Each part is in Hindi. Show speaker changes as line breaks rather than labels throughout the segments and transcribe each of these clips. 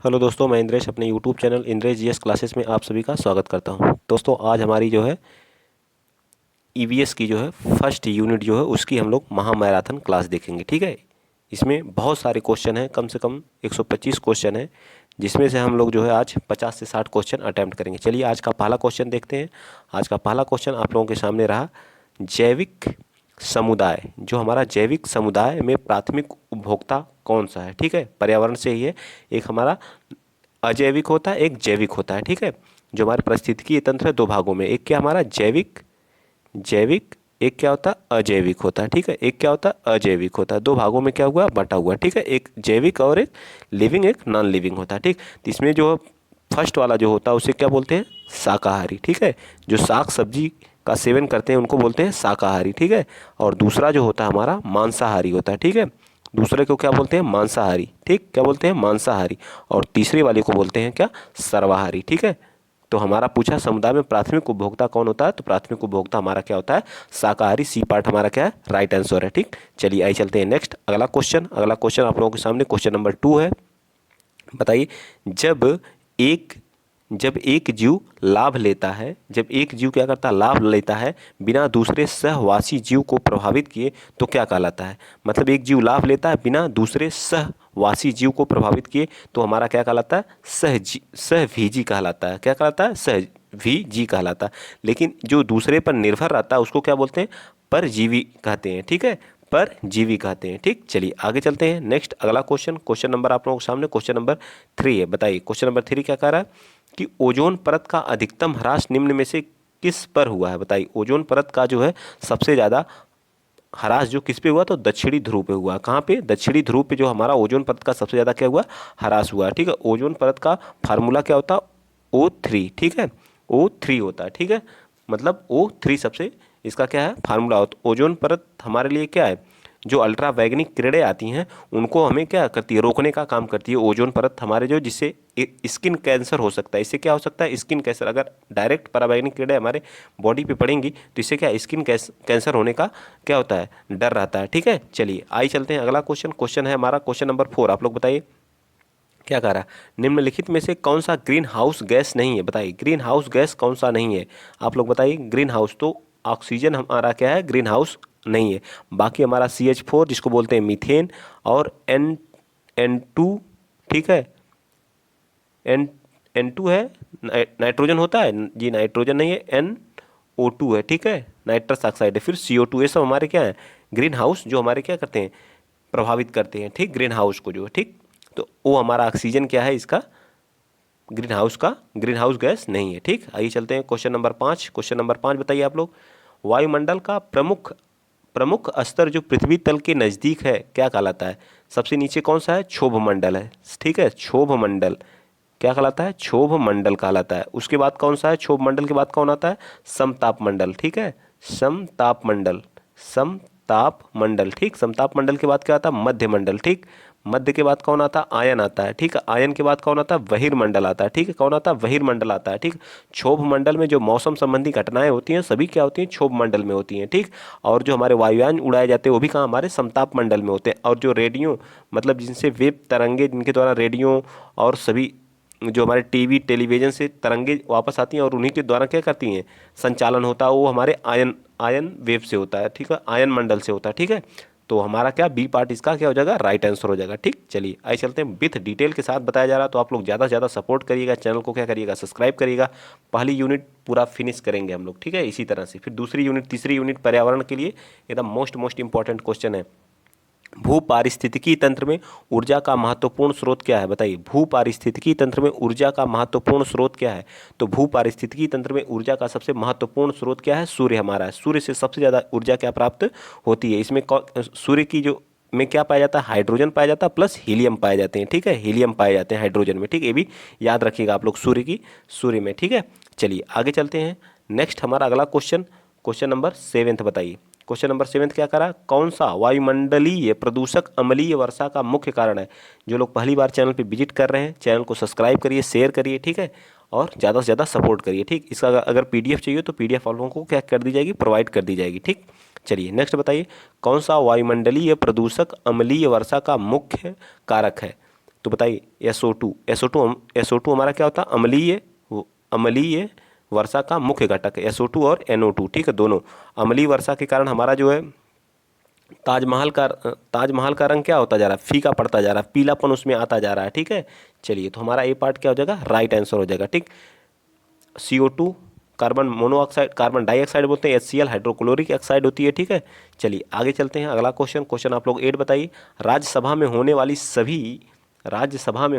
हेलो दोस्तों, मैं इंद्रेश अपने YouTube channel Indresh GS classes में आप सभी का स्वागत करता हूं। दोस्तों, आज हमारी जो है ईवीएस की जो है फर्स्ट यूनिट जो है उसकी हम लोग महामैराथन क्लास देखेंगे। ठीक है, इसमें बहुत सारे क्वेश्चन हैं, कम से कम 125 क्वेश्चन है, जिसमें से हम लोग जो है आज 50 से 60 क्वेश्चन अटैम्प्ट करेंगे। चलिए आज का पहला क्वेश्चन देखते हैं। आज का पहला क्वेश्चन आप लोगों के सामने रहा, जैविक समुदाय, जो हमारा जैविक समुदाय में प्राथमिक उपभोक्ता कौन सा है। ठीक है, पर्यावरण से ही है। एक हमारा अजैविक होता है, एक जैविक होता है। ठीक है, जो हमारे पारिस्थितिकीय तंत्र है दो भागों में, एक क्या हमारा जैविक जैविक, एक क्या होता है अजैविक होता है। ठीक है, एक क्या होता है अजैविक होता है, दो भागों में क्या हुआ बटा हुआ। ठीक है, एक जैविक और एक लिविंग, एक नॉन लिविंग होता है। ठीक, तो इसमें जो फर्स्ट वाला जो होता है उसे क्या बोलते हैं, शाकाहारी। ठीक है, जो साग सब्जी का सेवन करते हैं उनको बोलते हैं शाकाहारी। ठीक है, और दूसरा जो होता है हमारा मांसाहारी होता है। ठीक है, दूसरे को क्या बोलते हैं, मांसाहारी। ठीक, क्या बोलते हैं, मांसाहारी। और तीसरे वाले को बोलते हैं क्या, सर्वाहारी। ठीक है, तो हमारा पूछा समुदाय में प्राथमिक उपभोक्ता कौन होता है, तो प्राथमिक उपभोक्ता हमारा क्या होता है, शाकाहारी। सी पार्ट हमारा क्या है, राइट आंसर है। ठीक, चलिए आइए चलते हैं नेक्स्ट अगला क्वेश्चन। अगला क्वेश्चन आप लोगों के सामने क्वेश्चन नंबर 2 है। बताइए, एक जब एक जीव लाभ लेता है, जब एक जीव क्या करता है, लाभ लेता है बिना दूसरे सहवासी जीव को प्रभावित किए तो क्या कहलाता है। मतलब एक जीव लाभ लेता है बिना दूसरे सहवासी जीव को प्रभावित किए तो हमारा क्या कहलाता है, सहभीजी कहलाता है। क्या कहलाता है, सहभीजी कहलाता है। लेकिन जो दूसरे पर निर्भर रहता है उसको क्या बोलते हैं, परजीवी कहते हैं। ठीक है, परजीवी कहते हैं। ठीक, चलिए आगे चलते हैं नेक्स्ट अगला क्वेश्चन। क्वेश्चन नंबर आप लोगों के सामने क्वेश्चन नंबर 3 है। बताइए क्वेश्चन नंबर 3 क्या कह रहा है कि ओजोन परत का अधिकतम ह्रास निम्न में से किस पर हुआ है। बताइए, ओजोन परत का जो है सबसे ज़्यादा ह्रास जो किस पे हुआ, तो दक्षिणी ध्रुव पे हुआ। कहाँ पे, दक्षिणी ध्रुव पे जो हमारा ओजोन परत का सबसे ज़्यादा क्या हुआ, ह्रास हुआ। ठीक है, ओजोन परत का फार्मूला क्या होता है, O3। ठीक है, O3 होता है। ठीक है, मतलब O3 सबसे इसका क्या है, फार्मूला होता है। ओजोन परत हमारे लिए क्या है, जो अल्ट्रा वैगनिक किरणें आती हैं उनको हमें क्या करती है, रोकने का काम करती है ओजोन परत हमारे, जो जिससे स्किन कैंसर हो सकता है। इससे क्या हो सकता है, स्किन कैंसर। अगर डायरेक्ट पराबैंगनिक किरणें हमारे बॉडी पे पड़ेंगी तो इससे क्या स्किन कैंसर होने का क्या होता है, डर रहता है। ठीक है, चलिए आइए चलते हैं अगला क्वेश्चन। क्वेश्चन है हमारा क्वेश्चन नंबर 4। आप लोग बताइए क्या कह रहा है, निम्नलिखित में से कौन सा ग्रीन हाउस गैस नहीं है। बताइए ग्रीन हाउस गैस कौन सा नहीं है। आप लोग बताइए, ग्रीन हाउस तो ऑक्सीजन हमारा क्या है, ग्रीन हाउस नहीं है। बाकी हमारा CH4 जिसको बोलते हैं मीथेन, और N2। ठीक है, N2 है, नाइट्रोजन होता है जी, नाइट्रोजन नहीं है, NO2 है। ठीक है, नाइट्रस ऑक्साइड है। फिर CO2, ये सब हमारे क्या है, ग्रीन हाउस जो हमारे क्या करते हैं, प्रभावित करते हैं। ठीक, ग्रीन हाउस को जो है। ठीक, तो वो हमारा ऑक्सीजन क्या है, इसका ग्रीन हाउस गैस नहीं है। ठीक, आइए चलते हैं क्वेश्चन नंबर 5। क्वेश्चन नंबर 5 बताइए आप लोग, वायुमंडल का प्रमुख प्रमुख स्तर जो पृथ्वी तल के नज़दीक है क्या कहलाता है। सबसे नीचे कौन सा है, क्षोभ मंडल है। ठीक है, क्षोभ मंडल क्या कहलाता है, क्षोभ मंडल कहलाता है। उसके बाद कौन सा है, क्षोभ मंडल के बाद कौन आता है, समताप मंडल। ठीक है, समताप मंडल, समताप मंडल। ठीक, समताप मंडल के बाद क्या आता है, मध्य मंडल। ठीक, मध्य के बाद कौन आता है, आयन आता है। ठीक है, आयन के बाद कौन आता है, बहिर्मंडल आता है। ठीक है, कौन आता है, बहिर्मंडल आता है। ठीक, क्षोभ मंडल में जो मौसम संबंधी घटनाएं होती हैं सभी क्या होती हैं, क्षोभ मंडल में होती हैं। ठीक, और जो हमारे वायुयान उड़ाए जाते हैं वो भी कहाँ, हमारे समताप मंडल में होते हैं। और जो रेडियो मतलब जिनसे वेब तरंगे, जिनके द्वारा रेडियो और सभी जो हमारे टीवी टेलीविजन से तरंगे वापस आती हैं और उन्हीं के द्वारा क्या करती हैं, संचालन होता है, वो हमारे आयन आयन वेव से होता है। ठीक है, आयन मंडल से होता है। ठीक है, तो हमारा क्या बी पार्ट इसका क्या हो जाएगा, राइट आंसर हो जाएगा। ठीक, चलिए आइए चलते हैं, विथ डिटेल के साथ बताया जा रहा है तो आप लोग ज़्यादा से ज़्यादा सपोर्ट करिएगा, चैनल को क्या करिएगा, सब्सक्राइब करिएगा। पहली यूनिट पूरा फिनिश करेंगे हम लोग। ठीक है, इसी तरह से फिर दूसरी यूनिट, तीसरी यूनिट पर्यावरण के लिए एकदम मोस्ट इंपॉर्टेंट क्वेश्चन है, भू पारिस्थितिकी तंत्र में ऊर्जा का महत्वपूर्ण स्रोत क्या है। बताइए, भू पारिस्थितिकी तंत्र में ऊर्जा का महत्वपूर्ण स्रोत क्या है। तो भू पारिस्थितिकी तंत्र में ऊर्जा का सबसे महत्वपूर्ण स्रोत क्या है, सूर्य हमारा है। सूर्य से सबसे ज़्यादा ऊर्जा क्या प्राप्त होती है। इसमें सूर्य की जो में क्या पाया जाता है, हाइड्रोजन पाया जाता है प्लस हीलियम पाए जाते हैं। ठीक है, हीलियम पाए जाते हैं हाइड्रोजन में। ठीक, ये भी याद रखिएगा आप लोग, सूर्य में। ठीक है, चलिए आगे चलते हैं नेक्स्ट हमारा अगला क्वेश्चन। क्वेश्चन नंबर 7 बताइए, क्वेश्चन नंबर 7 क्या करा, कौन सा वायुमंडलीय प्रदूषक अम्लीय वर्षा का मुख्य कारण है। जो लोग पहली बार चैनल पे विजिट कर रहे हैं, चैनल को सब्सक्राइब करिए, शेयर करिए। ठीक है, और ज़्यादा से ज़्यादा सपोर्ट करिए। ठीक, इसका अगर PDF चाहिए तो PDF आप लोगों को क्या कर दी जाएगी, प्रोवाइड कर दी जाएगी। ठीक, चलिए नेक्स्ट बताइए, कौन सा वायुमंडलीय प्रदूषक अम्लीय वर्षा का मुख्य कारक है। तो बताइए SO2, SO2 हमारा क्या होता है, अम्लीय वर्षा का मुख्य घटक है, SO2 और NO2, ठीक है, दोनों। अम्लीय वर्षा के कारण हमारा जो है ताजमहल का रंग क्या होता जा रहा है, फीका पड़ता जा रहा है, पीलापन उसमें आता जा रहा है, ठीक है। चलिए, तो हमारा ए पार्ट क्या हो जाएगा, राइट आंसर हो जाएगा, ठीक। CO2 carbon monoxide, carbon dioxide बोलते हैं, HCl हाइड्रोक्लोरिक ऑक्साइड होती है, ठीक है। चलिए आगे चलते हैं, अगला क्वेश्चन आप लोग 8 बताइए। राज्यसभा में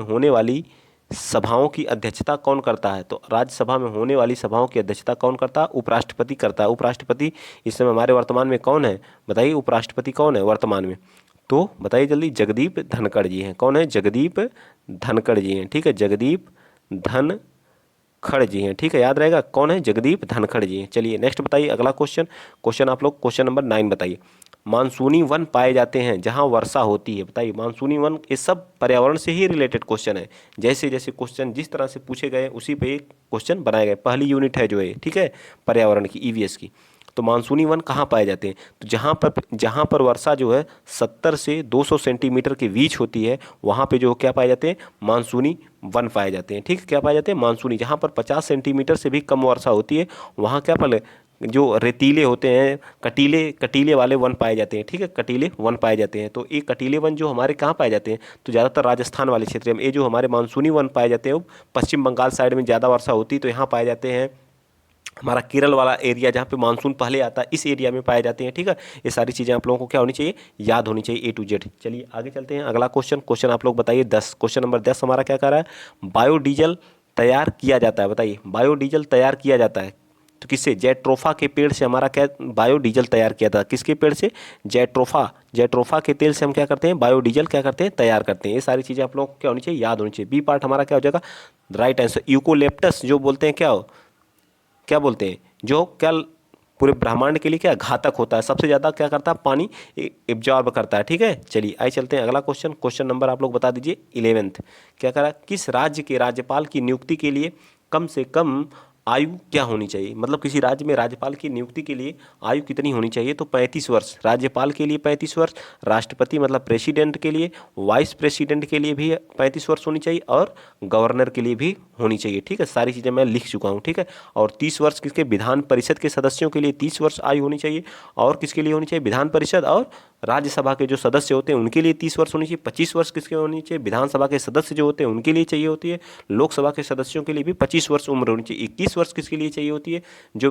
होने वाली सभाओं की अध्यक्षता कौन करता है? तो राज्यसभा में होने वाली सभाओं की अध्यक्षता कौन करता है? उपराष्ट्रपति करता है। उपराष्ट्रपति इस समय हमारे वर्तमान में कौन है, बताइए उपराष्ट्रपति कौन है वर्तमान में? तो बताइए जल्दी, जगदीप धनखड़ जी हैं। कौन है? जगदीप धनखड़ जी हैं, ठीक है, जगदीप धनखड़ जी हैं, ठीक है, याद रहेगा कौन है, जगदीप धनखड़ जी हैं। चलिए नेक्स्ट बताइए, अगला क्वेश्चन आप लोग क्वेश्चन नंबर 9 बताइए। मानसूनी वन पाए जाते हैं जहां वर्षा होती है, बताइए मानसूनी वन, ये सब पर्यावरण से ही रिलेटेड क्वेश्चन है। जैसे जैसे क्वेश्चन जिस तरह से पूछे गए उसी पे एक क्वेश्चन बनाए गए, पहली यूनिट है जो है, ठीक है, पर्यावरण की, EVS की। तो मानसूनी वन कहाँ पाए जाते हैं? तो जहाँ पर वर्षा जो है 70 से 200 सेंटीमीटर के बीच होती है, वहाँ पे जो क्या पाए जाते हैं, मानसूनी वन पाए जाते हैं, ठीक है। क्या पाए जाते हैं? मानसूनी। जहाँ पर 50 सेंटीमीटर से भी कम वर्षा होती है, वहाँ क्या पाए, जो रेतीले होते हैं, कटीले वाले वन पाए जाते हैं, ठीक है, कटीले वन पाए जाते हैं। तो ये कटीले वन जो हमारे कहाँ पाए जाते हैं? तो ज़्यादातर राजस्थान वाले क्षेत्र में। ये जो हमारे मानसूनी वन पाए जाते हैं वो पश्चिम बंगाल साइड में ज़्यादा वर्षा होती है, तो यहाँ पाए जाते हैं। हमारा केरल वाला एरिया जहाँ पे मानसून पहले आता है, इस एरिया में पाए जाते हैं, ठीक है। ये सारी चीज़ें आप लोगों को क्या होनी चाहिए, याद होनी चाहिए, A to Z। चलिए आगे चलते हैं, अगला क्वेश्चन आप लोग बताइए 10, क्वेश्चन नंबर 10 हमारा क्या कर रहा है, बायोडीजल तैयार किया जाता है, बताइए बायोडीजल तैयार किया जाता है तो किससे? जेट्रोफा के पेड़ से हमारा क्या बायोडीजल तैयार किया था, किसके पेड़ से? जेट्रोफा के तेल से हम क्या करते हैं, बायोडीजल क्या करते हैं, तैयार करते हैं। ये सारी चीज़ें आप लोग को क्या होनी चाहिए, याद होनी चाहिए। बी पार्ट हमारा क्या हो जाएगा, राइट आंसर। यूकोलेप्टस जो बोलते हैं, क्या बोलते हैं, जो क्या पूरे ब्रह्मांड के लिए क्या घातक होता है, सबसे ज़्यादा क्या करता है, पानी एब्जॉर्ब करता है, ठीक है। चलिए आइए चलते हैं अगला क्वेश्चन नंबर आप लोग बता दीजिए 11th। क्या करा, किस राज्य के राज्यपाल की नियुक्ति के लिए कम से कम आयु क्या होनी चाहिए? मतलब किसी राज्य में राज्यपाल की नियुक्ति के लिए आयु कितनी होनी चाहिए? तो 35 वर्ष, राज्यपाल के लिए 35 वर्ष, राष्ट्रपति मतलब प्रेसिडेंट के लिए, वाइस प्रेसिडेंट के लिए भी 35 वर्ष होनी चाहिए, और गवर्नर के लिए भी होनी चाहिए, ठीक है। सारी चीज़ें मैं लिख चुका हूँ, ठीक है। और 30 वर्ष किसके, विधान परिषद के सदस्यों के लिए 30 वर्ष आयु होनी चाहिए। और किसके लिए होनी चाहिए, विधान परिषद और राज्यसभा के जो सदस्य होते हैं उनके लिए 30 वर्ष होनी चाहिए। 25 वर्ष किसके होनी चाहिए, विधानसभा के सदस्य जो होते हैं उनके लिए चाहिए होती है। लोकसभा के सदस्यों के लिए भी 25 वर्ष उम्र होनी चाहिए। 21 वर्ष किसके लिए चाहिए होती है, जो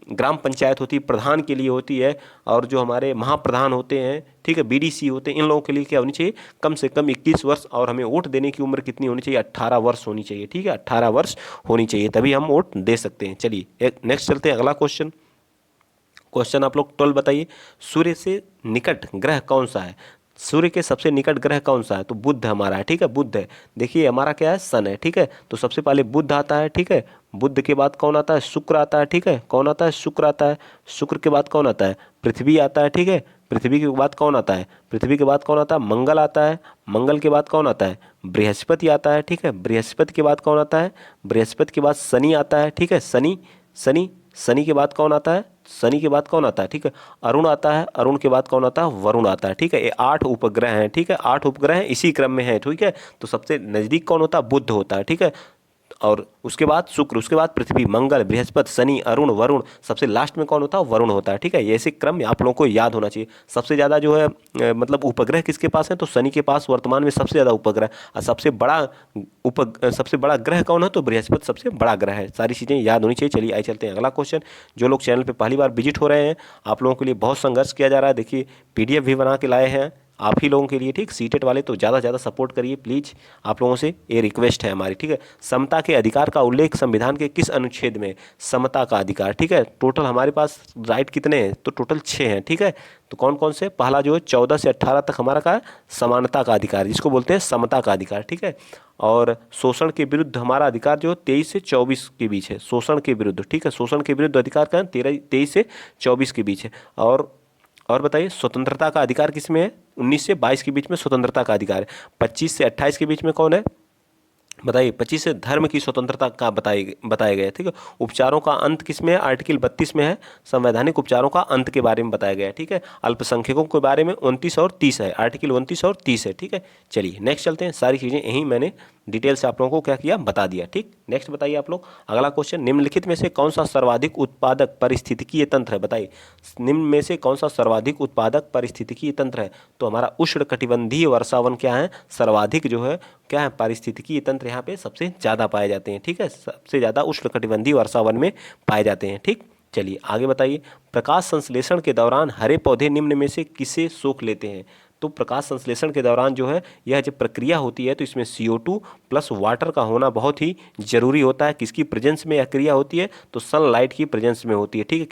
ग्राम पंचायत होती है प्रधान के लिए होती है, और जो हमारे महाप्रधान होते हैं, ठीक है, BDC होते हैं, इन लोगों के लिए क्या होनी चाहिए, कम से कम 21 वर्ष। और हमें वोट देने की उम्र कितनी होनी चाहिए, 18 वर्ष होनी चाहिए, ठीक है, 18 वर्ष होनी चाहिए, तभी हम वोट दे सकते हैं। चलिए नेक्स्ट चलते हैं, अगला क्वेश्चन आप लोग 12 बताइए। सूर्य से निकट ग्रह कौन सा है? सूर्य के सबसे निकट ग्रह कौन सा है? तो बुध हमारा है, ठीक है, बुध है। देखिए हमारा क्या है, सन है, ठीक है। तो सबसे पहले बुध आता है, ठीक है। बुध के बाद कौन आता है, शुक्र आता है, ठीक है। कौन आता है, शुक्र आता है। शुक्र के बाद कौन आता है, पृथ्वी आता है, ठीक है। पृथ्वी के बाद कौन आता है, पृथ्वी के बाद कौन आता है, मंगल आता है। मंगल के बाद कौन आता है, बृहस्पति आता है, ठीक है। बृहस्पति के बाद कौन आता है, बृहस्पति के बाद शनि आता है, ठीक है। शनि के बाद कौन आता है, शनि के बाद कौन आता है, ठीक है। अरुण आता है। अरुण के बाद कौन आता है, वरुण आता है, ठीक है। ये 8 उपग्रह हैं, ठीक है, 8 उपग्रह हैं, इसी क्रम में है, ठीक है। तो सबसे नज़दीक कौन होता है, बुध होता है, ठीक है। और उसके बाद शुक्र, उसके बाद पृथ्वी, मंगल, बृहस्पति, शनि, अरुण, वरुण, सबसे लास्ट में कौन होता है, वरुण होता है, ठीक है। ये ऐसे क्रम आप लोगों को याद होना चाहिए। सबसे ज़्यादा जो है मतलब उपग्रह किसके पास है, तो शनि के पास वर्तमान में सबसे ज़्यादा उपग्रह। और सबसे बड़ा ग्रह कौन है, तो बृहस्पति सबसे बड़ा ग्रह है। सारी चीज़ें याद होनी चाहिए। चलिए आइए चलते हैं अगला क्वेश्चन। जो लोग चैनल पर पहली बार विजिट हो रहे हैं, आप लोगों के लिए बहुत संघर्ष किया जा रहा है। देखिए PDF भी बना के लाए हैं आप ही लोगों के लिए, ठीक। सीटेट वाले तो ज़्यादा से ज़्यादा सपोर्ट करिए प्लीज़, आप लोगों से ये रिक्वेस्ट है हमारी, ठीक है। समता के अधिकार का उल्लेख संविधान के किस अनुच्छेद में? समता का अधिकार, ठीक है। टोटल हमारे पास राइट कितने हैं, तो टोटल 6 हैं, ठीक है। तो कौन कौन से? पहला जो है 14 से 18 तक हमारा का समानता का अधिकार, जिसको बोलते हैं समता का अधिकार, ठीक है। और शोषण के विरुद्ध हमारा अधिकार जो 23 से 24 के बीच है, शोषण के विरुद्ध, ठीक है। शोषण के विरुद्ध अधिकार का 23 से 24 के बीच है। और बताइए स्वतंत्रता का अधिकार किस में है? 19 से 22 के बीच में स्वतंत्रता का अधिकार है। 25 से 28 के बीच में कौन है? बताइए 25 धर्म की स्वतंत्रता का बताया गया है। ठीक है, उपचारों का अंत किस में है? आर्टिकल 32 में है, संवैधानिक उपचारों का अंत के बारे में बताया गया है। ठीक है, अल्पसंख्यकों के बारे में 29 और 30 है, आर्टिकल 29 और 30 है। ठीक है, चलिए नेक्स्ट चलते हैं। सारी चीज़ें यही मैंने डिटेल से आप लोगों को क्या किया, बता दिया। ठीक, नेक्स्ट बताइए आप लोग। अगला क्वेश्चन, निम्नलिखित में से कौन सा सर्वाधिक उत्पादक पारिस्थितिकीय तंत्र है? बताइए निम्न में से कौन सा सर्वाधिक उत्पादक पारिस्थितिकीय तंत्र है? तो हमारा उष्णकटिबंधीय वर्षावन क्या है, सर्वाधिक जो है क्या है, पारिस्थितिकीय तंत्र यहाँ पे सबसे ज़्यादा पाए जाते हैं। ठीक है, सबसे ज़्यादा उष्णकटिबंधीय वर्षावन में पाए जाते हैं। ठीक, चलिए आगे बताइए। प्रकाश संश्लेषण के दौरान हरे पौधे निम्न में से किसे सोख लेते हैं? तो प्रकाश संश्लेषण के दौरान जो है यह जब प्रक्रिया होती है तो इसमें CO2 प्लस वाटर का होना बहुत ही जरूरी होता है। किसकी प्रेजेंस में यह क्रिया होती है? तो सनलाइट की प्रेजेंस में होती है। ठीक है,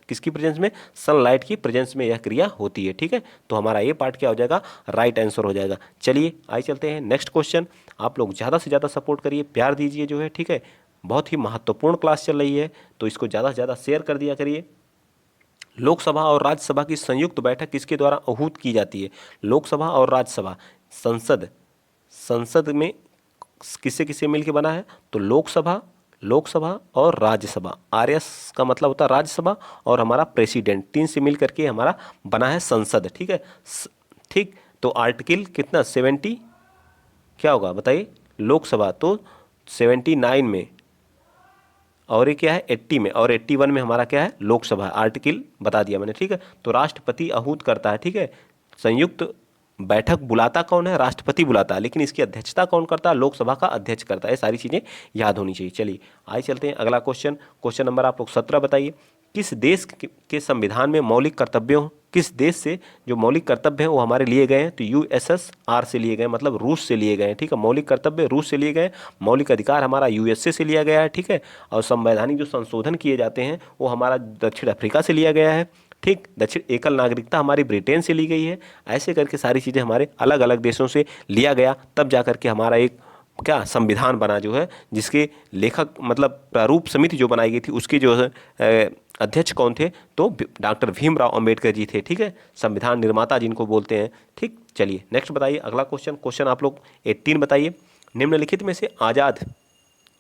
किसकी प्रेजेंस में? सनलाइट की प्रेजेंस में यह क्रिया होती है। ठीक है, तो हमारा ये पार्ट क्या हो जाएगा, राइट आंसर हो जाएगा। चलिए आइए चलते हैं नेक्स्ट क्वेश्चन। आप लोग ज़्यादा से ज़्यादा सपोर्ट करिए, प्यार दीजिए जो है। ठीक है, बहुत ही महत्वपूर्ण क्लास चल रही है तो इसको ज़्यादा से ज़्यादा शेयर कर दिया करिए। लोकसभा और राज्यसभा की संयुक्त बैठक किसके द्वारा आहूत की जाती है? लोकसभा और राज्यसभा, संसद में किससे किससे मिलकर बना है? तो लोकसभा और राज्यसभा, RS का मतलब होता है राज्यसभा और हमारा प्रेसिडेंट, तीन से मिल करके हमारा बना है संसद। ठीक है, ठीक, तो आर्टिकल कितना 70 क्या होगा बताइए, लोकसभा तो 79 में, और ये क्या है 80 में, और 81 में हमारा क्या है लोकसभा। आर्टिकल बता दिया मैंने। ठीक है, तो राष्ट्रपति आहूत करता है। ठीक है, संयुक्त बैठक बुलाता कौन है? राष्ट्रपति बुलाता है, लेकिन इसकी अध्यक्षता कौन करता है? लोकसभा का अध्यक्ष करता है। ये सारी चीज़ें याद होनी चाहिए। चलिए आइए चलते हैं अगला क्वेश्चन। क्वेश्चन नंबर आप लोग 17 बताइए। किस देश के संविधान में मौलिक कर्तव्यों, किस देश से जो मौलिक कर्तव्य हैं वो हमारे लिए गए हैं? तो USSR से लिए गए, मतलब रूस से लिए गए हैं। ठीक है, मौलिक कर्तव्य रूस से लिए गए, मौलिक अधिकार हमारा USA से लिया गया है। ठीक है, और संवैधानिक जो संशोधन किए जाते हैं वो हमारा दक्षिण अफ्रीका से लिया गया है। ठीक, दक्षिण एकल नागरिकता हमारी ब्रिटेन से ली गई है। ऐसे करके सारी चीज़ें हमारे अलग अलग देशों से लिया गया, तब जा करके हमारा एक क्या संविधान बना जो है, जिसके लेखक मतलब प्रारूप समिति जो बनाई गई थी उसके जो है अध्यक्ष कौन थे? तो डॉक्टर भीमराव अंबेडकर जी थे। ठीक है, संविधान निर्माता जिनको बोलते हैं। ठीक, चलिए नेक्स्ट बताइए अगला क्वेश्चन। क्वेश्चन आप लोग 18 बताइए। निम्नलिखित में से आज़ाद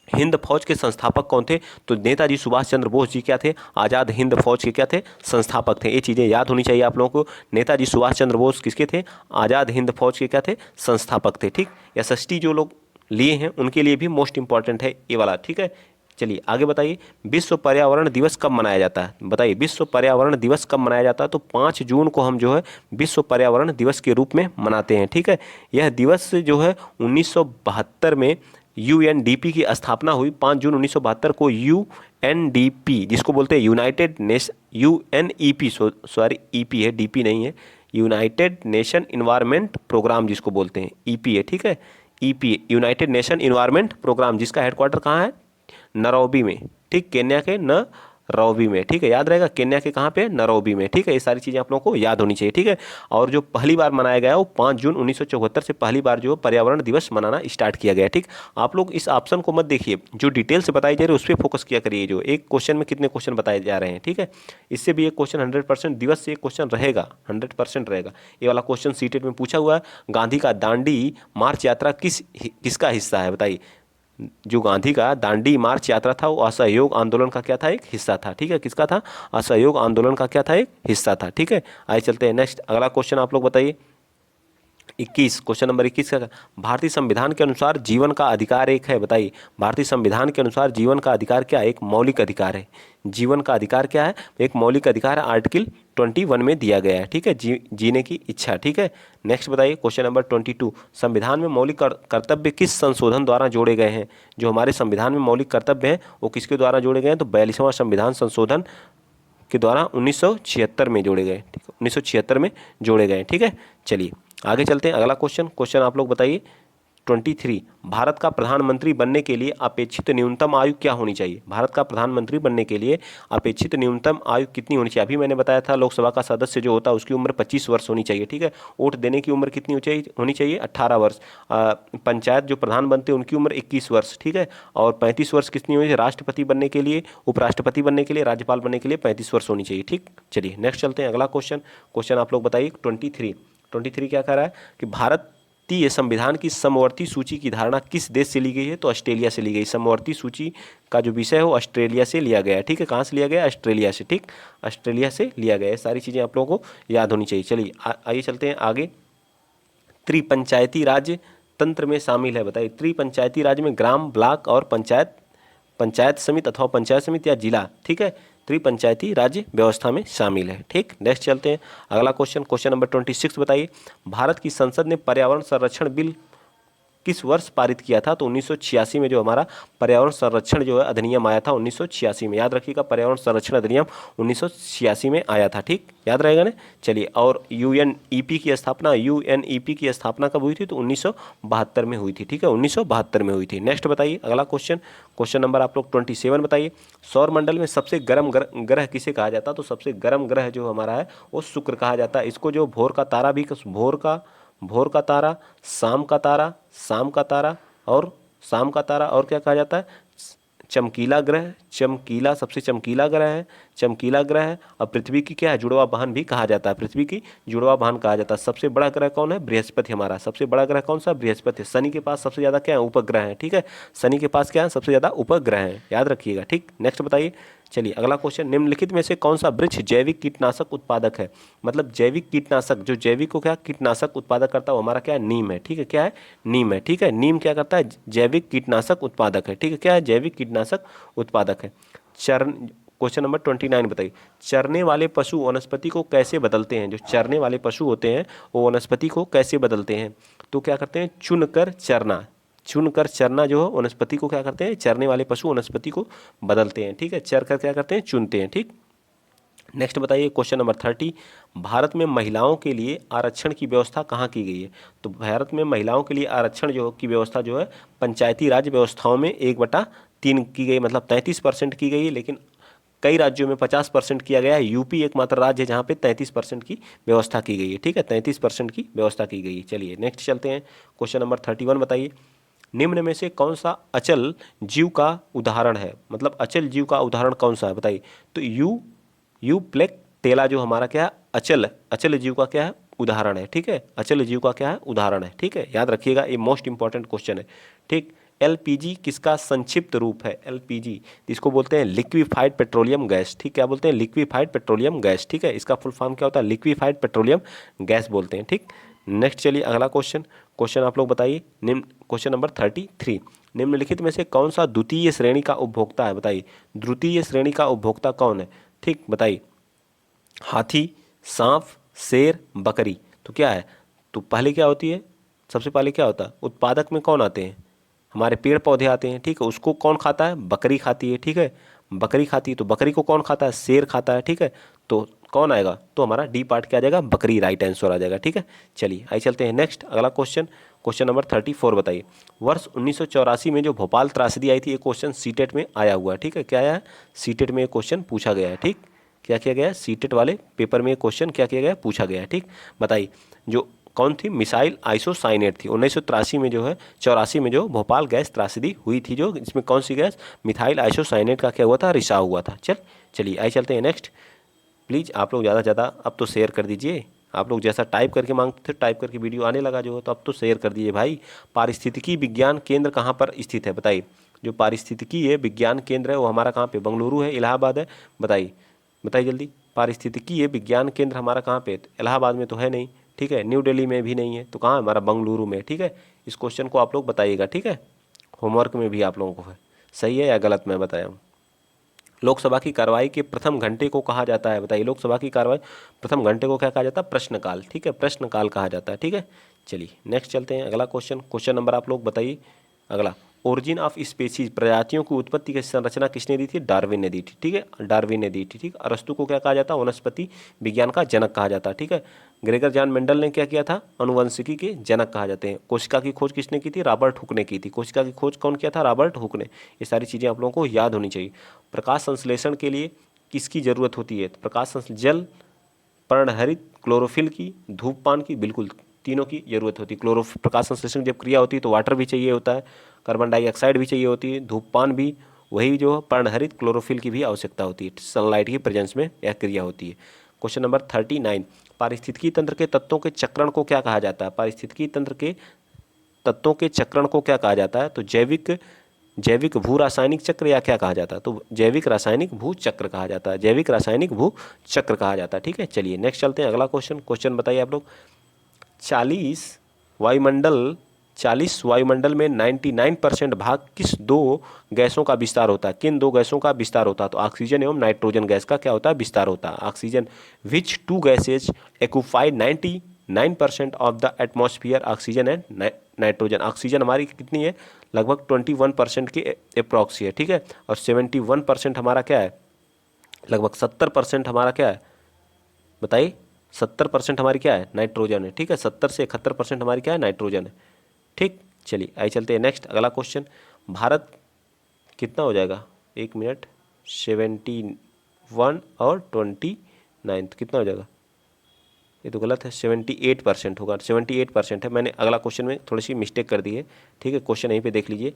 हिंद फौज के संस्थापक कौन थे? तो नेताजी सुभाष चंद्र बोस जी क्या थे? आज़ाद हिंद फौज के क्या थे? संस्थापक थे। ये चीज़ें याद होनी चाहिए आप लोगों को। नेताजी सुभाष चंद्र बोस किसके थे? आज़ाद हिंद फौज के क्या थे? संस्थापक थे। ठीक, SST जो लोग लिए हैं उनके लिए भी मोस्ट इंपॉर्टेंट है ये वाला। ठीक है, चलिए आगे बताइए। विश्व पर्यावरण दिवस कब मनाया जाता है? बताइए विश्व पर्यावरण दिवस कब मनाया जाता है? तो 5 जून को हम जो है विश्व पर्यावरण दिवस के रूप में मनाते हैं। ठीक है, यह दिवस जो है 1972 में UNDP की स्थापना हुई। 5 जून 1972 को UNDP जिसको बोलते हैं United nation, UNEP sorry EP है, DP नहीं है, यूनाइटेड नेशन इन्वायरमेंट प्रोग्राम जिसको बोलते हैं EP है। ठीक है, EP United Nation Environment Programme, जिसका हेडक्वार्टर कहाँ है? नैरोबी में। ठीक, केन्या के नैरोबी में। ठीक है, याद रहेगा केन्या के कहाँ पे? नैरोबी में। ठीक है, ये सारी चीज़ें आप लोगों को याद होनी चाहिए। ठीक है, और जो पहली बार मनाया गया वो 5 जून 1974 से पहली बार जो पर्यावरण दिवस मनाना स्टार्ट किया गया। ठीक, आप लोग इस ऑप्शन को मत देखिए, जो डिटेल से बताई जा रही है उस पर फोकस किया करिए। जो एक क्वेश्चन में कितने क्वेश्चन बताए जा रहे हैं। ठीक है, इससे भी एक क्वेश्चन 100% दिवस से एक क्वेश्चन रहेगा, 100% रहेगा। ये वाला क्वेश्चन सीटेट में पूछा हुआ है। गांधी का दांडी मार्च यात्रा किसका हिस्सा है? बताइए, जो गांधी का दांडी मार्च यात्रा था वो असहयोग आंदोलन का क्या था? एक हिस्सा था। ठीक है, किसका था? असहयोग आंदोलन का क्या था? एक हिस्सा था। ठीक है, आइए चलते हैं नेक्स्ट अगला क्वेश्चन आप लोग बताइए। 21, क्वेश्चन नंबर 21 का, भारतीय संविधान के अनुसार जीवन का अधिकार एक है। बताइए भारतीय संविधान के अनुसार जीवन का अधिकार क्या है? एक मौलिक अधिकार है। जीवन का अधिकार क्या है? एक मौलिक अधिकार है, आर्टिकल 21 में दिया गया है। ठीक है, जीने की इच्छा। ठीक है, नेक्स्ट बताइए क्वेश्चन नंबर 22, संविधान में मौलिक कर्तव्य किस संशोधन द्वारा जोड़े गए हैं? जो हमारे संविधान में मौलिक कर्तव्य हैं वो किसके द्वारा जोड़े गए हैं? तो 42वां संविधान संशोधन के द्वारा 1976 में जोड़े गए। ठीक है, 1976 में जोड़े गए। ठीक है, चलिए आगे चलते हैं अगला क्वेश्चन। क्वेश्चन आप लोग बताइए 23, भारत का प्रधानमंत्री बनने के लिए अपेक्षित न्यूनतम आयु क्या होनी चाहिए? भारत का प्रधानमंत्री बनने के लिए अपेक्षित न्यूनतम आयु कितनी होनी चाहिए? अभी मैंने बताया था लोकसभा का सदस्य जो होता है उसकी उम्र 25 वर्ष होनी चाहिए। ठीक है, वोट देने की उम्र कितनी होनी चाहिए? 18 वर्ष। पंचायत जो प्रधान बनते हैं उनकी उम्र 21 वर्ष। ठीक है, और 35 वर्ष कितनी होनी चाहिए? राष्ट्रपति बनने के लिए, उपराष्ट्रपति बनने के लिए, राज्यपाल बनने के लिए 35 वर्ष होनी चाहिए। ठीक, चलिए नेक्स्ट चलते हैं अगला क्वेश्चन। क्वेश्चन आप लोग बताइए 23 क्या कह रहा है कि भारत संविधान की समवर्ती सूची की धारणा किस देश से ली गई है? तो ऑस्ट्रेलिया से ली गई। समवर्ती सूची का जो विषय है वो ऑस्ट्रेलिया से लिया गया है, ठीक है। कहाँ से लिया गया? ऑस्ट्रेलिया से, ठीक, ऑस्ट्रेलिया से लिया गया है। सारी चीज़ें आप लोगों को याद होनी चाहिए। चलिए आइए चलते हैं आगे। त्रिपंचायती राज तंत्र में शामिल है, बताइए। त्रिपंचायती राज में ग्राम, ब्लॉक और पंचायत समिति अथवा पंचायत समिति या जिला, ठीक है, त्रिपंचायती राज्य व्यवस्था में शामिल है, ठीक। नेक्स्ट चलते हैं अगला क्वेश्चन नंबर 26 बताइए। भारत की संसद ने पर्यावरण संरक्षण बिल किस वर्ष पारित किया था? तो 1986 में जो हमारा पर्यावरण संरक्षण जो है अधिनियम आया था 1986 में। याद रखिएगा, पर्यावरण संरक्षण अधिनियम 1986 में आया था, ठीक, याद रहेगा ना। चलिए, और यूएनईपी की स्थापना कब हुई थी? तो 1972 में हुई थी, ठीक है, 1972 में हुई थी। नेक्स्ट बताइए अगला क्वेश्चन नंबर आप लोग 27 बताइए। सौर मंडल में सबसे गर्म ग्रह किसे कहा जाता है? तो सबसे गर्म ग्रह जो हमारा है वो शुक्र कहा जाता है। इसको जो भोर का तारा, शाम का तारा और क्या कहा जाता है? चमकीला ग्रह, सबसे चमकीला ग्रह है। और पृथ्वी की क्या है? जुड़वा बहन भी कहा जाता है, पृथ्वी की जुड़वा बहन कहा जाता है। सबसे बड़ा ग्रह कौन है? बृहस्पति। हमारा सबसे बड़ा ग्रह कौन सा? बृहस्पति। शनि के पास सबसे ज़्यादा क्या है? उपग्रह है, ठीक है, शनि के पास क्या है? सबसे ज़्यादा उपग्रह है, याद रखिएगा, ठीक। नेक्स्ट बताइए। चलिए अगला क्वेश्चन, निम्नलिखित में से कौन सा वृक्ष जैविक कीटनाशक उत्पादक है? मतलब जैविक कीटनाशक, जो जैविक को क्या कीटनाशक उत्पादक करता है वो हमारा क्या है? नीम है, ठीक है, क्या है? नीम है, ठीक है। नीम क्या करता है? जैविक कीटनाशक उत्पादक है, ठीक है, क्या है? जैविक कीटनाशक उत्पादक है। क्वेश्चन नंबर 29 बताइए। चरने वाले पशु वनस्पति को कैसे बदलते हैं? जो चरने वाले पशु होते हैं वो वनस्पति को कैसे बदलते हैं? तो क्या करते हैं? चुनकर चरना जो है वनस्पति को क्या करते हैं? चरने वाले पशु वनस्पति को बदलते हैं, ठीक है, चर कर क्या करते हैं? चुनते हैं, ठीक। नेक्स्ट बताइए क्वेश्चन नंबर 30। भारत में महिलाओं के लिए आरक्षण की व्यवस्था कहाँ की गई है? तो भारत में महिलाओं के लिए आरक्षण की व्यवस्था जो है पंचायती राज व्यवस्थाओं में 1/3 की गई, मतलब 33% की गई है। लेकिन कई राज्यों में 50% किया गया है। यूपी एकमात्र राज्य है जहाँ पे 33% की व्यवस्था की गई है, ठीक है, 33% की व्यवस्था की गई है। चलिए नेक्स्ट चलते हैं। क्वेश्चन नंबर 31 बताइए। निम्न में से कौन सा अचल जीव का उदाहरण है? मतलब अचल जीव का उदाहरण कौन सा है, बताइए। तो यूप्लेक्टेला जो हमारा क्या है? अचल जीव का क्या है? उदाहरण है, ठीक है, अचल जीव का क्या है? उदाहरण है, ठीक है, याद रखिएगा, ये मोस्ट इंपॉर्टेंट क्वेश्चन है, ठीक। एलपीजी किसका संक्षिप्त रूप है? एलपीजी इसको बोलते हैं लिक्विफाइड पेट्रोलियम गैस, ठीक, क्या बोलते हैं? लिक्विफाइड पेट्रोलियम गैस, ठीक है, इसका फुल फॉर्म क्या होता है? लिक्विफाइड पेट्रोलियम गैस बोलते हैं, ठीक। नेक्स्ट चलिए अगला क्वेश्चन आप लोग बताइए। Question number 33। निम्नलिखित में से कौन सा द्वितीय श्रेणी का उपभोक्ता है? बताइए, द्वितीय श्रेणी का उपभोक्ता कौन है, ठीक, बताइए। हाथी, सांप, शेर, बकरी। तो क्या है? तो पहले क्या होती है? सबसे पहले क्या होता है? उत्पादक में कौन आते हैं? हमारे पेड़ पौधे आते हैं, ठीक है, उसको कौन खाता है? बकरी खाती है, ठीक है, बकरी खाती है। तो बकरी को कौन खाता है? शेर खाता है, ठीक है। तो कौन आएगा? तो हमारा डी पार्ट क्या आ जाएगा? बकरी, राइट आंसर आ जाएगा, ठीक है। चलिए आइए चलते हैं नेक्स्ट अगला क्वेश्चन नंबर 34 बताइए। वर्ष 1984 में जो भोपाल त्रासदी आई थी, एक क्वेश्चन सीटेट में आया हुआ है, ठीक है, क्या आया है? सीटेट में एक क्वेश्चन पूछा गया है, ठीक, क्या किया गया है? सीटेट वाले पेपर में एक क्वेश्चन क्या किया गया है? पूछा गया है, ठीक। बताइए, जो कौन थी? मिसाइल आइसोसाइनेट थी। 1983 में जो है 84 में जो भोपाल गैस त्रासदी हुई थी, जो इसमें कौन सी गैस? मिथाइल आइसोसाइनेट का क्या हुआ था? रिसाव हुआ था। चलिए आइए चलते हैं नेक्स्ट। प्लीज़ आप लोग ज़्यादा अब तो शेयर कर दीजिए। आप लोग जैसा टाइप करके मांगते थे, टाइप करके वीडियो आने लगा जो है, तो अब तो शेयर कर दीजिए भाई। पारिस्थितिकी विज्ञान केंद्र कहाँ पर स्थित है? बताइए। जो पारिस्थितिकी है विज्ञान केंद्र है वो हमारा कहाँ पे? बेंगलुरु है, इलाहाबाद है? बताइए जल्दी। पारिस्थितिकी है विज्ञान केंद्र हमारा कहाँ पे? इलाहाबाद में तो है नहीं, ठीक है, न्यू दिल्ली में भी नहीं है, तो कहाँ है? हमारा बेंगलुरु में, ठीक है। इस क्वेश्चन को आप लोग बताइएगा, ठीक है, होमवर्क में भी आप लोगों को है। सही है या गलत मैं बताया हूँ? लोकसभा की कार्रवाई के प्रथम घंटे को कहा जाता है? बताइए, लोकसभा की कार्रवाई प्रथम घंटे को क्या कहा जाता है? प्रश्नकाल, ठीक है, प्रश्नकाल कहा जाता है, ठीक है। चलिए नेक्स्ट चलते हैं अगला क्वेश्चन नंबर आप लोग बताइए अगला। ओरिजिन ऑफ स्पीसीज, प्रजातियों की उत्पत्ति की संरचना किसने दी थी? डार्विन ने दी थी, ठीक है, डार्विन ने दी थी, ठीक। अरस्तु को क्या कहा जाता है? वनस्पति विज्ञान का जनक कहा जाता है, ठीक है। ग्रेगर जॉन मेंडल ने क्या किया था? अनुवंशिकी के जनक कहा जाते हैं। कोशिका की खोज किसने की थी? रॉबर्ट हुक ने की थी। कोशिका की खोज कौन किया था? रॉबर्ट हुक ने। ये सारी चीज़ें आप लोगों को याद होनी चाहिए। प्रकाश संश्लेषण के लिए किसकी जरूरत होती है? प्रकाश जल, पर्णहरित, क्लोरोफिल की, धूपपान की, बिल्कुल तीनों की जरूरत होती है। प्रकाश संश्लेषण जब क्रिया होती है तो वाटर भी चाहिए होता है, कार्बन डाइऑक्साइड भी चाहिए होती है, धूपपान भी, वही जो पर्णहरित क्लोरोफिल की भी आवश्यकता होती है। सनलाइट की प्रेजेंस में यह क्रिया होती है। Question number 39। पारिस्थितिकी तंत्र के तत्वों के चक्रण को क्या कहा जाता है? पारिस्थितिकी तंत्र के तत्वों के चक्रण को क्या कहा जाता है? तो जैविक भू रासायनिक चक्र या क्या कहा जाता है? तो जैविक रासायनिक भू चक्र कहा जाता है, जैविक रासायनिक भू चक्र कहा जाता है। ठीक है, चलिए नेक्स्ट चलते हैं। अगला क्वेश्चन बताइए आप लोग। 40 वायुमंडल 40 वायुमंडल में 99% भाग किस दो गैसों का विस्तार होता है? किन दो गैसों का विस्तार होता है? तो ऑक्सीजन एवं नाइट्रोजन गैस का क्या होता है? विस्तार होता है। Oxygen, which to gases occupy 99% of the atmosphere? Oxygen and nitrogen. Oxygen हमारी कितनी है? लगभग 21% के अप्रॉक्स है। ठीक है, और 71% हमारा क्या है? लगभग 70% हमारा क्या है बताइए? 70% हमारी क्या है? नाइट्रोजन है। ठीक है, 70 से 71% हमारी क्या है? नाइट्रोजन है। ठीक, चलिए आइए चलते हैं नेक्स्ट। अगला क्वेश्चन, भारत कितना हो जाएगा? 1 मिनट, 71 और 29 कितना हो जाएगा? ये तो गलत है, 78% होगा। 78% है। मैंने अगला क्वेश्चन में थोड़ी सी मिस्टेक कर दी है। ठीक है, क्वेश्चन यहीं पे देख लीजिए।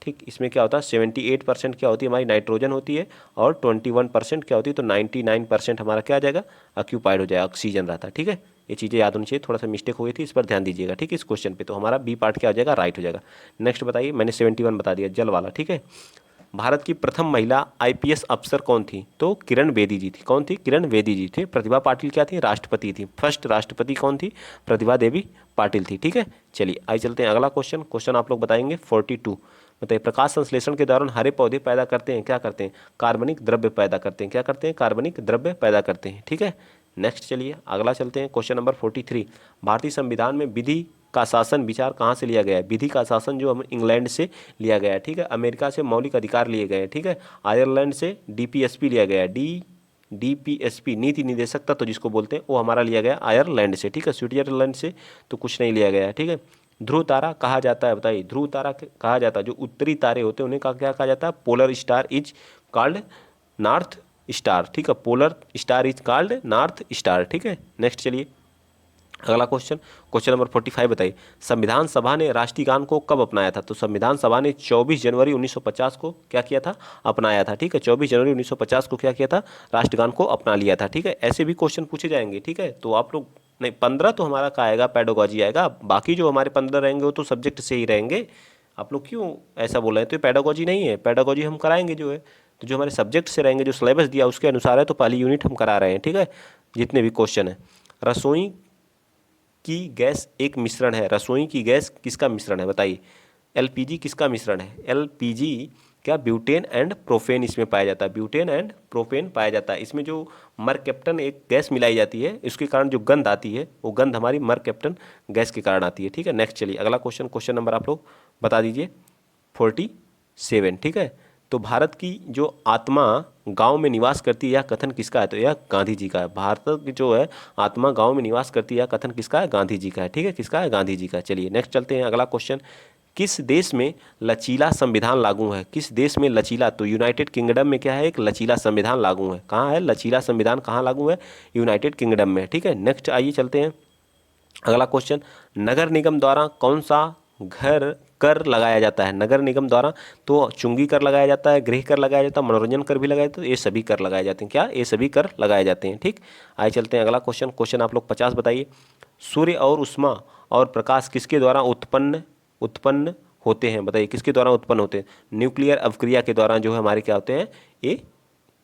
ठीक, इसमें क्या होता है? 78% क्या होती है? हमारी नाइट्रोजन होती है, और 21% क्या होती है? तो 99% हमारा क्या आ जाएगा? ऑक्यूपाइड हो जाएगा, ऑक्सीजन रहता है। ठीक है, ये चीज़ें याद होनी चाहिए। थोड़ा सा मिस्टेक हो गई थी, इस पर ध्यान दीजिएगा। ठीक है, इस क्वेश्चन पे तो हमारा बी पार्ट क्या हो जाएगा? राइट हो जाएगा। नेक्स्ट बताइए। मैंने 71 बता दिया, जल वाला। ठीक है, भारत की प्रथम महिला आईपीएस अफसर कौन थी? तो किरण बेदी जी थी। कौन थी? किरण बेदी जी थी। प्रतिभा पाटिल क्या थी? राष्ट्रपति थी। फर्स्ट राष्ट्रपति कौन थी? प्रतिभा देवी पाटिल थी। ठीक है, चलिए आइए चलते हैं अगला क्वेश्चन आप लोग बताएंगे 42। बताइए, प्रकाश संश्लेषण के दौरान हरे पौधे पैदा करते हैं, क्या करते हैं? कार्बनिक द्रव्य पैदा करते हैं। क्या करते हैं? कार्बनिक द्रव्य पैदा करते हैं। ठीक है, नेक्स्ट चलिए अगला चलते हैं। क्वेश्चन नंबर 43, भारतीय संविधान में विधि का शासन विचार कहाँ से लिया गया है? विधि का शासन जो हम इंग्लैंड से लिया गया है। ठीक है, अमेरिका से मौलिक अधिकार लिए गए हैं। ठीक है, आयरलैंड से डीपीएसपी लिया गया है। डीपीएसपी नीति निदेशक तत्व जिसको बोलते हैं, वो हमारा लिया गया आयरलैंड से। ठीक है, स्विट्जरलैंड से तो कुछ नहीं लिया गया है। ठीक है, ध्रुव तारा कहा जाता है? बताइए, ध्रुव तारा कहा जाता है जो उत्तरी तारे होते हैं उन्हें क्या कहा जाता है? Polar star is called north star. ठीक है, polar star is called north star. ठीक है, नेक्स्ट चलिए अगला क्वेश्चन नंबर 45 बताइए, संविधान सभा ने राष्ट्रीय गान को कब अपनाया था? तो संविधान सभा ने 24 जनवरी 1950 को क्या किया था? अपनाया था। ठीक है, 24 जनवरी 1950 को क्या किया था? राष्ट्रगान को अपना लिया था। ठीक है, ऐसे भी क्वेश्चन पूछे जाएंगे। ठीक है, तो आप लोग नहीं, 15 तो हमारा का आएगा? पेडागोजी आएगा। बाकी जो हमारे 15 रहेंगे वो तो सब्जेक्ट से ही रहेंगे। आप लोग क्यों ऐसा बोल रहे हैं? तो ये पेडागोजी नहीं है। पेडागोजी हम कराएंगे जो है, तो जो हमारे सब्जेक्ट से रहेंगे, जो सिलेबस दिया उसके अनुसार है, तो पहली यूनिट हम करा रहे हैं। ठीक है, जितने भी क्वेश्चन है। रसोई की गैस एक मिश्रण है। रसोई की गैस किसका मिश्रण है? बताइए। एलपीजी किसका मिश्रण है? एलपीजी क्या? ब्यूटेन एंड प्रोपेन इसमें पाया जाता है। ब्यूटेन एंड प्रोपेन पाया जाता है। इसमें जो मरकैप्टन एक गैस मिलाई जाती है, इसके कारण जो गंध आती है, वो गंध हमारी मरकैप्टन गैस के कारण आती है। ठीक है, नेक्स्ट चलिए अगला क्वेश्चन नंबर आप लोग बता दीजिए 47। ठीक है, तो भारत की जो आत्मा गांव में निवास करती है, यह कथन किसका है? तो यह गांधी जी का है। भारत की जो है आत्मा गांव में निवास करती है, यह कथन किसका है? गांधी जी का है। ठीक है, किसका है? गांधी जी का है। चलिए नेक्स्ट चलते हैं अगला क्वेश्चन, किस देश में लचीला संविधान लागू है? किस देश में लचीला? तो यूनाइटेड किंगडम में क्या है? एक लचीला संविधान लागू है। कहाँ है लचीला संविधान? कहाँ लागू है? यूनाइटेड किंगडम में। ठीक है, नेक्स्ट आइए चलते हैं अगला क्वेश्चन, नगर निगम द्वारा कौन सा घर कर लगाया जाता है? नगर निगम द्वारा तो चुंगी कर लगाया जाता है, गृह कर लगाया जाता है, मनोरंजन कर भी लगाया जाता है। ये सभी कर लगाए जाते हैं। क्या? ये सभी कर लगाए जाते हैं। ठीक, आइए चलते हैं अगला क्वेश्चन आप लोग 50 बताइए, सूर्य और उष्मा और प्रकाश किसके द्वारा उत्पन्न होते हैं? बताइए, किसके द्वारा उत्पन्न होते हैं? न्यूक्लियर अवक्रिया के दौरान जो है हमारे क्या होते हैं? ये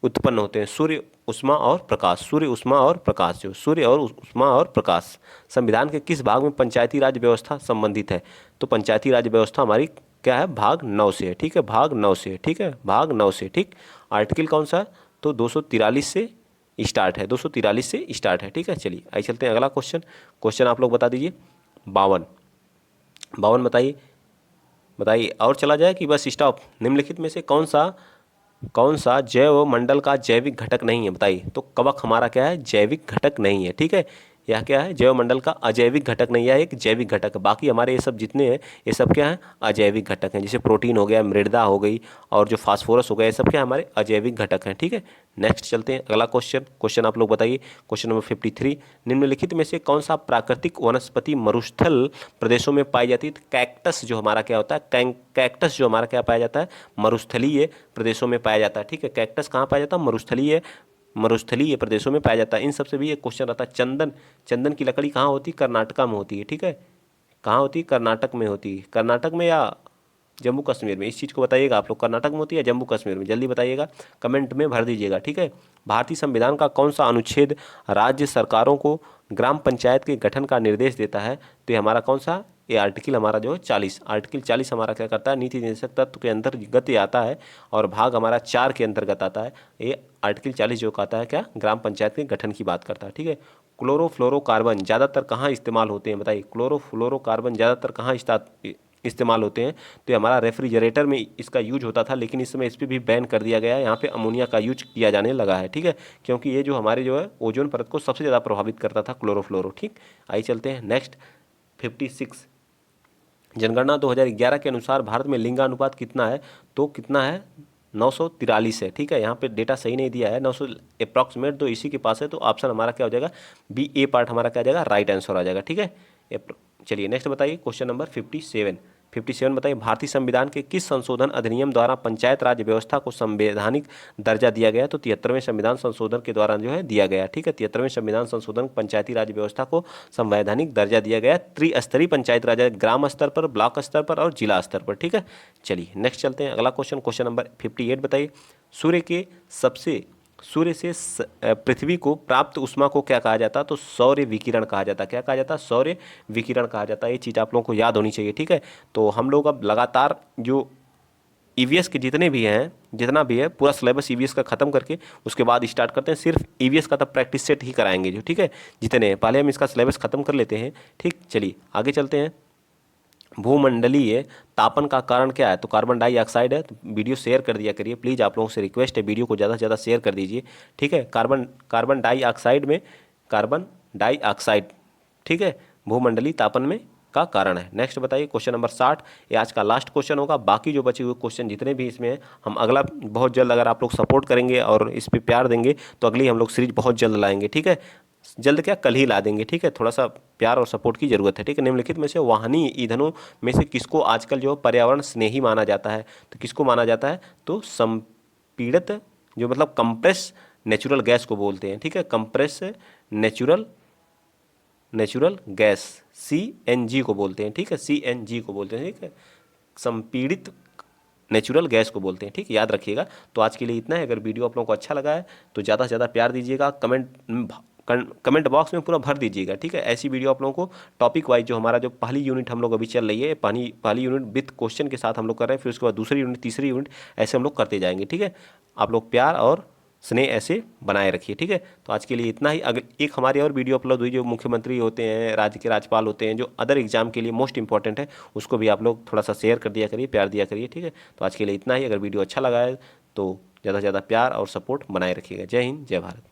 उत्पन्न होते हैं। सूर्य उष्मा और प्रकाश, सूर्य उष्मा और प्रकाश, जो सूर्य और उष्मा और प्रकाश। संविधान के किस भाग में पंचायती राज व्यवस्था संबंधित है? तो पंचायती राज व्यवस्था हमारी क्या है? भाग 9 से है। ठीक है, भाग 9 से। ठीक है, भाग 9 से। ठीक, आर्टिकल कौन सा? तो 243 से स्टार्ट है। 243 से स्टार्ट है। ठीक है, चलिए आइए चलते हैं अगला क्वेश्चन आप लोग बता दीजिए 52 बताइए। बताइए और चला जाए कि बस स्टॉप? निम्नलिखित में से कौन सा जैव मंडल का जैविक घटक नहीं है? बताइए। तो कवक हमारा क्या है? जैविक घटक नहीं है। ठीक है, यह क्या है? जैव मंडल का अजैविक घटक नहीं है, एक जैविक घटक है। बाकी हमारे ये सब जितने हैं ये सब क्या है? अजैविक घटक हैं। जैसे प्रोटीन हो गया, मृदा हो गई, और जो फास्फोरस हो गया, ये सब क्या हमारे अजैविक घटक हैं। ठीक है, नेक्स्ट चलते हैं अगला क्वेश्चन आप लोग बताइए। क्वेश्चन नंबर 53, निम्नलिखित में से कौन सा प्राकृतिक वनस्पति मरुस्थल प्रदेशों में पाई जाती है? कैक्टस जो हमारा क्या होता है? कैक्टस जो हमारा क्या पाया जाता है? मरुस्थलीय प्रदेशों में पाया जाता है। ठीक है, कैक्टस कहाँ पाया जाता है? मरुस्थलीय प्रदेशों में पाया जाता है। इन सबसे भी एक क्वेश्चन रहता है, चंदन, चंदन की लकड़ी कहाँ होती है? कर्नाटका में होती है, ठीक है। कहाँ होती है? कर्नाटक में होती है। कर्नाटक में या जम्मू कश्मीर में? इस चीज़ को बताइएगा आप लोग, कर्नाटक में होती है या जम्मू कश्मीर में? जल्दी बताइएगा, कमेंट में भर दीजिएगा, ठीक है। भारतीय संविधान का कौन सा अनुच्छेद राज्य सरकारों को ग्राम पंचायत के गठन का निर्देश देता है? तो ये हमारा कौन सा, ये आर्टिकल हमारा जो है 40, आर्टिकल 40 हमारा क्या करता है? नीति निर्देशक तत्व के अंतर्गत ये आता है और भाग हमारा 4 के अंतर्गत आता है। ये आर्टिकल 40 जो कहता है क्या? ग्राम पंचायत के गठन की बात करता है, ठीक है। क्लोरोफ्लोरोकार्बन ज़्यादातर कहाँ इस्तेमाल होते हैं? बताइए, क्लोरोफ्लोरोकार्बन ज़्यादातर कहाँ इस्तेमाल होते हैं? तो ये हमारा रेफ्रिजरेटर में इसका यूज होता था, लेकिन इस समय इस पर भी बैन कर दिया गया है। यहाँ पे अमोनिया का यूज किया जाने लगा है, ठीक है, क्योंकि ये जो हमारे जो है ओजोन परत को सबसे ज़्यादा प्रभावित करता था क्लोरोफ्लोरो, ठीक। आइए चलते हैं नेक्स्ट 56। जनगणना 2011 के अनुसार भारत में लिंगानुपात कितना है? तो कितना है? 943 है, ठीक है। यहाँ पे डेटा सही नहीं दिया है, 900 अप्रॉक्सीमेट, तो इसी के पास है, तो ऑप्शन हमारा क्या हो जाएगा? बी, ए पार्ट हमारा क्या आ जाएगा? राइट आंसर आ जाएगा, ठीक है। चलिए नेक्स्ट बताइए, क्वेश्चन नंबर 57 बताइए, भारतीय संविधान के किस संशोधन अधिनियम द्वारा पंचायत राज व्यवस्था को संवैधानिक दर्जा दिया गया? तो 73वें संविधान संशोधन के द्वारा जो है दिया गया, ठीक है। 73वें संविधान संशोधन पंचायती राज व्यवस्था को संवैधानिक दर्जा दिया गया, त्रिस्तरीय पंचायत राज, ग्राम स्तर पर, ब्लॉक स्तर पर और जिला स्तर पर, ठीक है। चलिए नेक्स्ट चलते हैं, अगला क्वेश्चन, क्वेश्चन नंबर 58 बताइए, सूर्य से पृथ्वी को प्राप्त ऊष्मा को क्या कहा जाता है? तो सौर्य विकिरण कहा जाता है। क्या कहा जाता है? सौर्य विकिरण कहा जाता है। ये चीज़ आप लोगों को याद होनी चाहिए, ठीक है। तो हम लोग अब लगातार जो ईवीएस के जितने भी हैं, जितना भी है पूरा सिलेबस ईवीएस का खत्म करके उसके बाद स्टार्ट करते हैं, सिर्फ ईवीएस का तब प्रैक्टिस सेट ही कराएंगे जो, ठीक है, जितने हैं। पहले हम इसका सिलेबस खत्म कर लेते हैं, ठीक। चलिए आगे चलते हैं। भूमंडलीय तापन का कारण क्या है? तो कार्बन डाइऑक्साइड है। तो वीडियो शेयर कर दिया करिए प्लीज़, आप लोगों से रिक्वेस्ट है, वीडियो को ज़्यादा से ज़्यादा शेयर कर दीजिए, ठीक है। कार्बन डाइऑक्साइड में, कार्बन डाइऑक्साइड, ठीक है, भूमंडलीय तापन में का कारण है। नेक्स्ट बताइए, क्वेश्चन नंबर 60, ये आज का लास्ट क्वेश्चन होगा। बाकी जो बचे हुए क्वेश्चन जितने भी इसमें हैं, हम अगला बहुत जल्द, अगर आप लोग सपोर्ट करेंगे और इस पर प्यार देंगे तो अगली हम लोग सीरीज बहुत जल्द लाएंगे, ठीक है। जल्द क्या, कल ही ला देंगे, ठीक है। थोड़ा सा प्यार और सपोर्ट की जरूरत है, ठीक है। निम्नलिखित में से वाहनी ईंधनों में से किसको आजकल जो पर्यावरण स्नेही माना जाता है? तो किसको माना जाता है? तो संपीड़ित, जो मतलब कंप्रेस नेचुरल गैस को बोलते हैं, ठीक है। कंप्रेस नेचुरल गैस, CNG को बोलते हैं, ठीक है। CNG को बोलते हैं, ठीक है, संपीड़ित नेचुरल गैस को बोलते हैं, ठीक, याद रखिएगा। तो आज के लिए इतना है। अगर वीडियो आप लोगों को अच्छा लगा है तो ज़्यादा से ज़्यादा प्यार दीजिएगा, कमेंट बॉक्स में पूरा भर दीजिएगा, ठीक है। ऐसी वीडियो आप लोगों को टॉपिक वाइज, जो हमारा जो पहली यूनिट हम लोग अभी चल रही है, पहली यूनिट विथ क्वेश्चन के साथ हम लोग कर रहे हैं, फिर उसके बाद दूसरी यूनिट, तीसरी यूनिट, ऐसे हम लोग करते जाएंगे, ठीक है। आप लोग प्यार और स्नेह ऐसे बनाए रखिए, ठीक है। तो आज के लिए इतना ही। अगर एक हमारी और वीडियो अपलोड हुई, जो मुख्यमंत्री होते हैं, राज्य के राज्यपाल होते हैं, जो अदर एग्जाम के लिए मोस्ट इंपॉर्टेंट है, उसको भी आप लोग थोड़ा सा शेयर कर दिया करिए, प्यार दिया करिए, ठीक है। तो आज के लिए इतना ही। अगर वीडियो अच्छा लगा है तो ज़्यादा से ज़्यादा प्यार और सपोर्ट बनाए रखिएगा। जय हिंद, जय भारत।